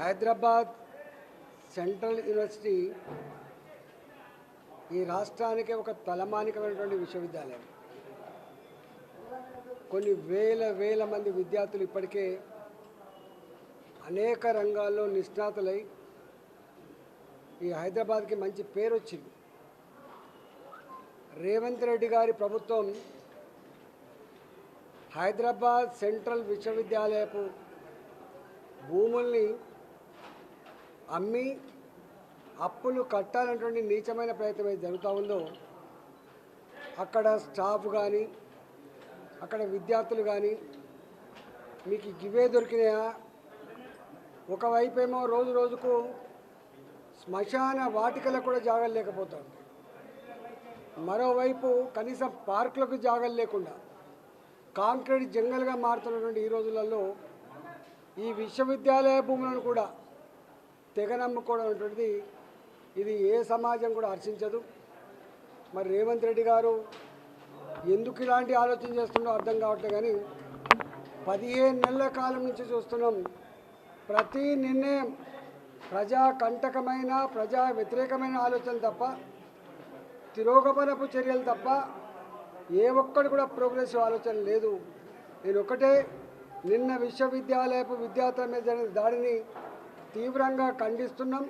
Hyderabad central university ఈ రాష్ట్రానికి ఒక తలమానికమైనటువంటి విశ్వవిద్యాలయం. కొన్ని వేల మంది విద్యార్థులు ఇప్పటికే అనేక రంగాల్లో నిష్ణాతులై ఈ హైదరాబాద్కి మంచి పేరు వచ్చింది. రేవంత్ రెడ్డి గారి ప్రభుత్వం హైదరాబాద్ సెంట్రల్ విశ్వవిద్యాలయపు భూముల్ని అమ్మి అప్పులు కట్టాలన్నటువంటి నీచమైన ప్రయత్నం ఏది జరుగుతూ ఉందో అక్కడ స్టాఫ్ కానీ అక్కడ విద్యార్థులు కానీ మీకు ఇవే దొరికినాయా? ఒకవైపేమో రోజుకు శ్మశాన వాటికలకు కూడా జాగాలు లేకపోతుంది, మరోవైపు కనీసం పార్కులకు జాగాలు లేకుండా కాంక్రీట్ జంగల్గా మారుతున్నటువంటి ఈ రోజులలో ఈ విశ్వవిద్యాలయ భూములను కూడా తెగనమ్ముకోవడం అనేటువంటిది ఇది ఏ సమాజం కూడా హర్షించదు. మరి రేవంత్ రెడ్డి గారు ఎందుకు ఇలాంటి ఆలోచన చేస్తుండో అర్థం కావట్లేదు. కానీ 15 నెలల కాలం నుంచి చూస్తున్నాం, ప్రతి నిర్ణయం ప్రజాకంటకమైన ప్రజా వ్యతిరేకమైన ఆలోచన తప్ప, తిరోగమనపు చర్యలు తప్ప ఏ ఒక్కటి కూడా ప్రోగ్రెసివ్ ఆలోచన లేదు. నేను ఒకటే, నిన్న విశ్వవిద్యాలయపు విద్యార్థుల మీద జరిగిన దాడిని తీవ్రంగా ఖండిస్తున్నాం.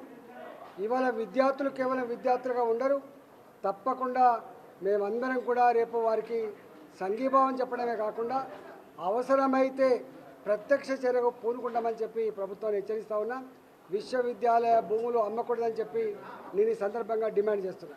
ఇవాళ విద్యార్థులు కేవలం విద్యార్థులుగా ఉండరు, తప్పకుండా మేమందరం కూడా రేపు వారికి సంఘీభావం చెప్పడమే కాకుండా అవసరమైతే ప్రత్యక్ష చర్యకు పూనుకుంటామని చెప్పి ప్రభుత్వాన్ని హెచ్చరిస్తా ఉన్నా. విశ్వవిద్యాలయ భూములు అమ్మకూడదని చెప్పి నేను ఈ సందర్భంగా డిమాండ్ చేస్తున్నాను.